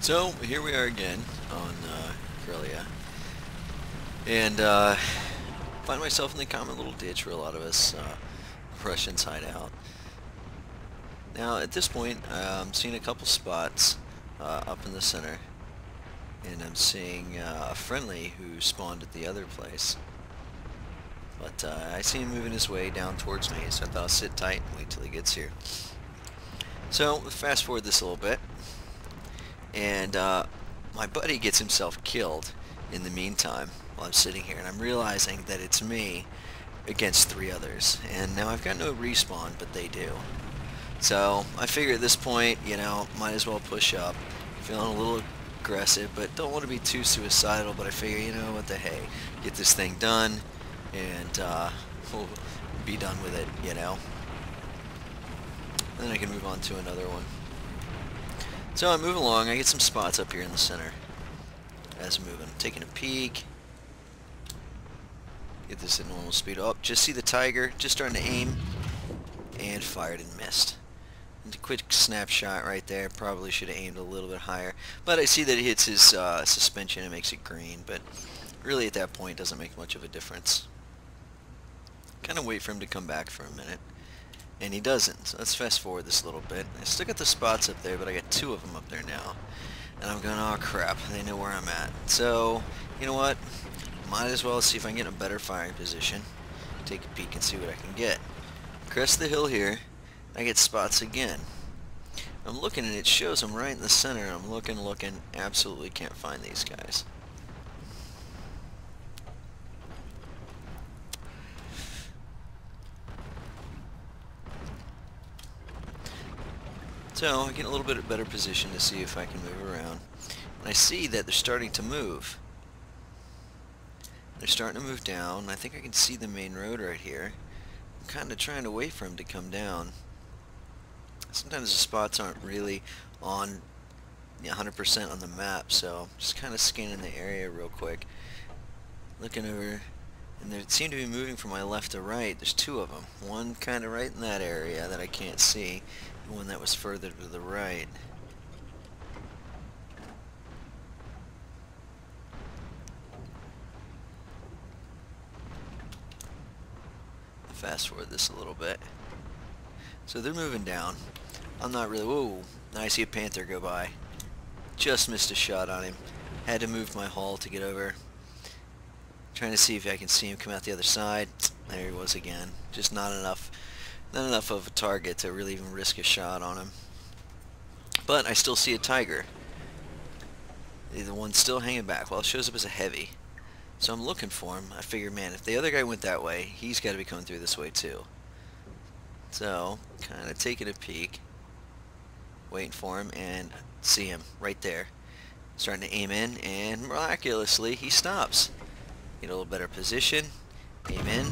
So here we are again on Corellia, and find myself in the common little ditch where a lot of us Russians hide out. Now at this point I'm seeing a couple spots up in the center, and I'm seeing a friendly who spawned at the other place. But I see him moving his way down towards me, so I thought I'll sit tight and wait till he gets here. So fast forward this a little bit, and my buddy gets himself killed in the meantime while I'm sitting here, and I'm realizing that it's me against 3 others, and now I've got no respawn, but they do. So I figure at this point, you know, might as well push up. Feeling a little aggressive, but don't want to be too suicidal, but I figure, you know, what the hey, get this thing done, and we'll be done with it, you know. Then I can move on to another one. So I move along, I get some spots up here in the center as I'm moving. Taking a peek. Get this at normal speed. Oh, just see the tiger, just starting to aim, and fired and missed. And a quick snapshot right there, probably should have aimed a little bit higher. But I see that it hits his suspension and makes it green, but really at that point doesn't make much of a difference. Kind of wait for him to come back for a minute. And he doesn't, so let's fast forward this a little bit. I still got the spots up there, but I got 2 of them up there now. And I'm going, oh crap, they know where I'm at. So, you know what? Might as well see if I can get in a better firing position. Take a peek and see what I can get. Crest the hill here, I get spots again. I'm looking and it shows I'm right in the center. I'm looking, absolutely can't find these guys. So I get a little bit better position to see if I can move around. And I see that they're starting to move. They're starting to move down. I think I can see the main road right here. I'm kind of trying to wait for him to come down. Sometimes the spots aren't really on 100% on the map, so just kind of scanning the area real quick. Looking over, and they seem to be moving from my left to right. There's 2 of them. One kind of right in that area that I can't see. One that was further to the right. Fast forward this a little bit. So they're moving down. I'm not really... Whoa! Now I see a panther go by. Just missed a shot on him. Had to move my hull to get over. Trying to see if I can see him come out the other side. There he was again. Just not enough of a target to really even risk a shot on him. But I still see a tiger. The one's still hanging back. Well, it shows up as a heavy. So I'm looking for him. I figure, man, if the other guy went that way, he's got to be coming through this way too. So, kind of taking a peek. Waiting for him, and see him right there. Starting to aim in, and miraculously, he stops. Get a little better position. Aim in.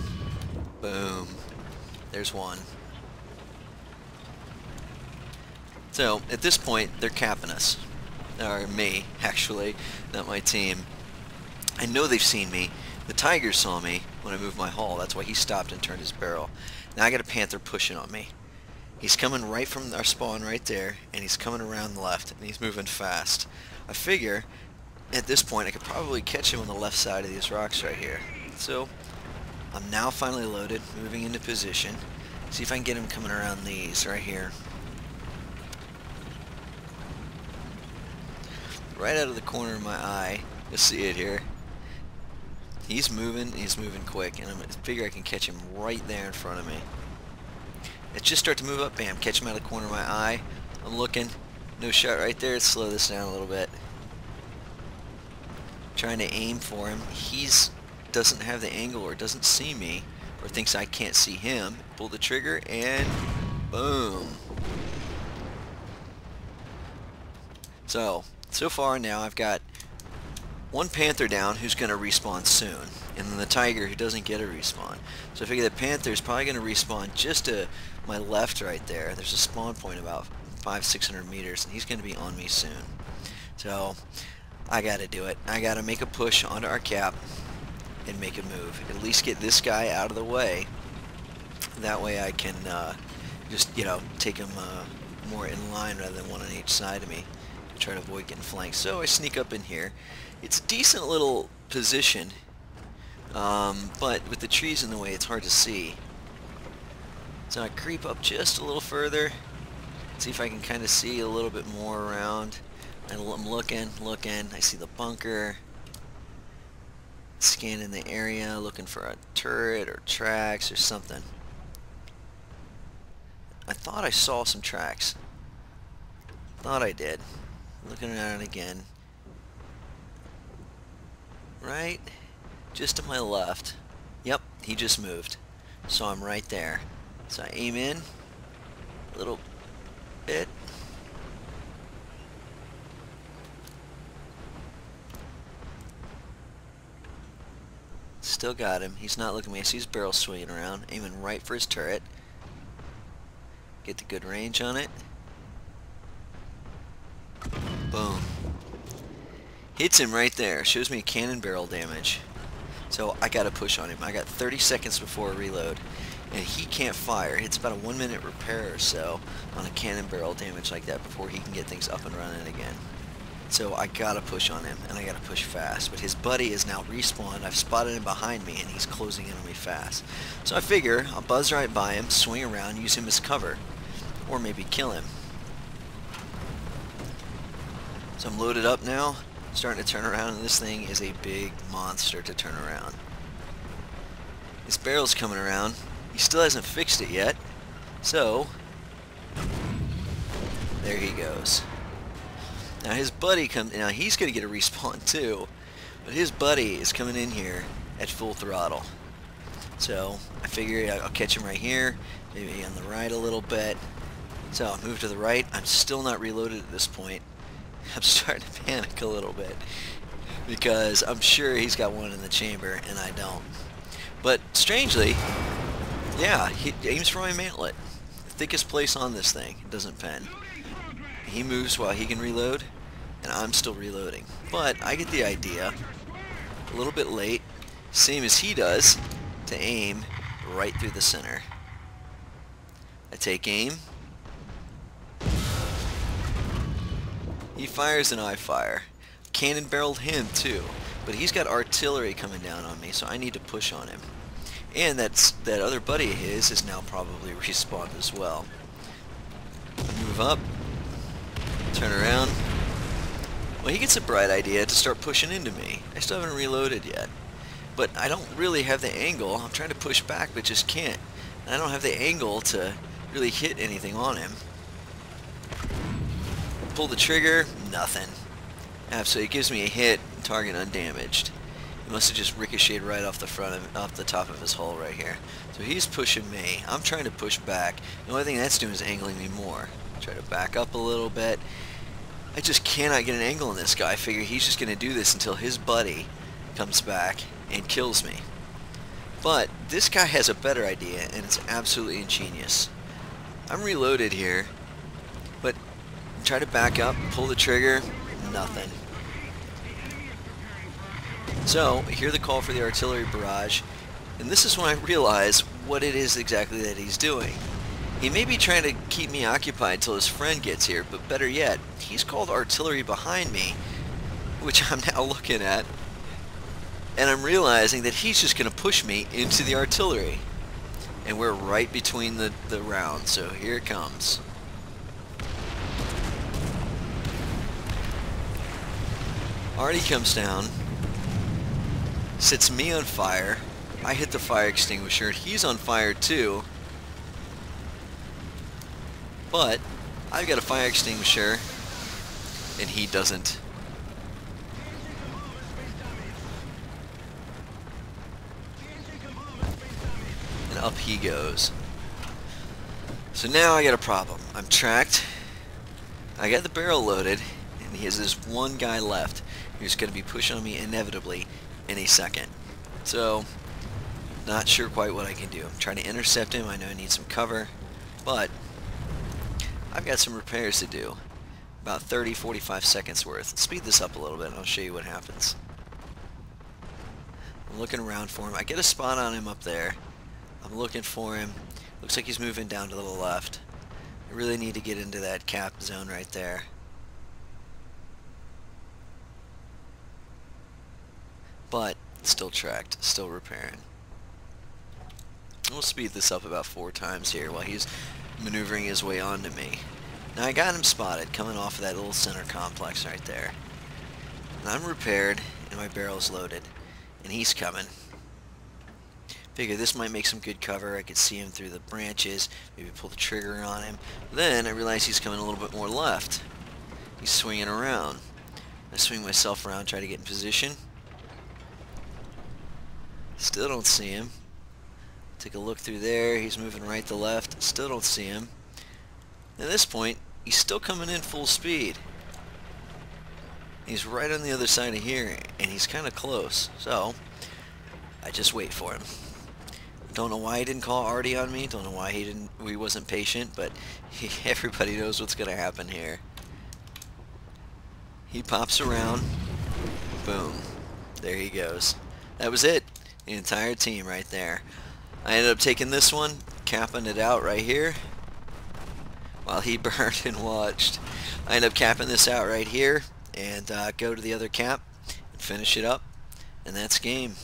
Boom. There's one. So, at this point, they're capping us. Or me, actually, not my team. I know they've seen me. The tiger saw me when I moved my hull. That's why he stopped and turned his barrel. Now I got a panther pushing on me. He's coming right from our spawn right there, and he's coming around the left, and he's moving fast. I figure, at this point, I could probably catch him on the left side of these rocks right here. So, I'm now finally loaded, moving into position. See if I can get him coming around these right here. Right out of the corner of my eye, you'll see it here. He's moving quick, and I figure I can catch him right there in front of me. It just start to move up, bam, catch him out of the corner of my eye. I'm looking, no shot right there. Let's slow this down a little bit. Trying to aim for him. He's doesn't have the angle, or doesn't see me, or thinks I can't see him. Pull the trigger, and boom. So far now I've got one panther down who's going to respawn soon, and then the tiger who doesn't get a respawn. So I figure the panther's probably going to respawn just to my left right there. There's a spawn point about 500-600 meters, and he's going to be on me soon. So I got to do it. I got to make a push onto our cap and make a move. At least get this guy out of the way. That way I can just, you know, take him more in line rather than one on each side of me. try to avoid getting flanked. So I sneak up in here. It's a decent little position, but with the trees in the way, it's hard to see. So I creep up just a little further, see if I can kind of see a little bit more around. And I'm looking. I see the bunker. Scanning the area, looking for a turret or tracks or something. I thought I saw some tracks. Thought I did. Looking at it again. Right? Just to my left. Yep, he just moved. So I'm right there. So I aim in a little bit. Still got him. He's not looking at me. I see his barrel swinging around, aiming right for his turret. Get the good range on it. Boom. Hits him right there. Shows me cannon barrel damage. So I gotta push on him. I got 30 seconds before a reload. And he can't fire. It's about a 1 minute repair or so on a cannon barrel damage like that before he can get things up and running again. So I gotta push on him, and I gotta push fast. But his buddy is now respawned. I've spotted him behind me, and he's closing in on me fast. So I figure I'll buzz right by him, swing around, use him as cover. Or maybe kill him. So I'm loaded up now, starting to turn around, and this thing is a big monster to turn around. His barrel's coming around. He still hasn't fixed it yet. So, there he goes. Now his buddy comes, now he's going to get a respawn too, but his buddy is coming in here at full throttle. So I figure I'll catch him right here, maybe on the right a little bit. So I'll move to the right. I'm still not reloaded at this point. I'm starting to panic a little bit because I'm sure he's got one in the chamber and I don't. But strangely, yeah, he aims for my mantlet. The thickest place on this thing. It doesn't pen. He moves while he can reload, and I'm still reloading. But I get the idea, a little bit late, same as he does, to aim right through the center. I take aim. He fires and I fire. Cannon barreled him too, but he's got artillery coming down on me, so I need to push on him. And that other buddy of his is now probably respawned as well. Move up. Turn around. Well, he gets a bright idea to start pushing into me. I still haven't reloaded yet. But I don't really have the angle. I'm trying to push back, but just can't. And I don't have the angle to really hit anything on him. Pull the trigger, nothing. Absolutely, it gives me a hit, target undamaged. It must have just ricocheted right off the top of his hull right here. So he's pushing me. I'm trying to push back. The only thing that's doing is angling me more. Try to back up a little bit. I just cannot get an angle on this guy. I figure he's just going to do this until his buddy comes back and kills me. But this guy has a better idea, and it's absolutely ingenious. I'm reloaded here, but try to back up, pull the trigger, nothing. So I hear the call for the artillery barrage, and this is when I realize what it is exactly that he's doing. He may be trying to keep me occupied till his friend gets here, but better yet, he's called artillery behind me, which I'm now looking at, and I'm realizing that he's just going to push me into the artillery. And we're right between the rounds, so here it comes. Artie comes down, sets me on fire. I hit the fire extinguisher. He's on fire too. But I've got a fire extinguisher, and he doesn't. And up he goes. So now I got a problem. I'm tracked. I got the barrel loaded, and he has this one guy left who's going to be pushing on me inevitably any second. So, not sure quite what I can do. I'm trying to intercept him. I know I need some cover, but I've got some repairs to do. About 30-45 seconds worth. Let's speed this up a little bit and I'll show you what happens. I'm looking around for him. I get a spot on him up there. I'm looking for him. Looks like he's moving down to the left. I really need to get into that cap zone right there. but still tracked, still repairing. We'll speed this up about 4 times here while he's maneuvering his way onto me. Now I got him spotted coming off of that little center complex right there. And I'm repaired and my barrel's loaded. And he's coming. Figure this might make some good cover. I could see him through the branches, maybe pull the trigger on him. Then I realize he's coming a little bit more left. He's swinging around. I swing myself around, try to get in position. Still don't see him. Take a look through there. He's moving right to left. Still don't see him. At this point, he's still coming in full speed. He's right on the other side of here, and he's kind of close. So, I just wait for him. Don't know why he didn't call Artie on me. Don't know why he wasn't patient, but everybody knows what's going to happen here. He pops around. Boom. There he goes. That was it. The entire team right there. I ended up taking this one, capping it out right here, while he burned and watched. I ended up capping this out right here, and go to the other cap, and finish it up, and that's game.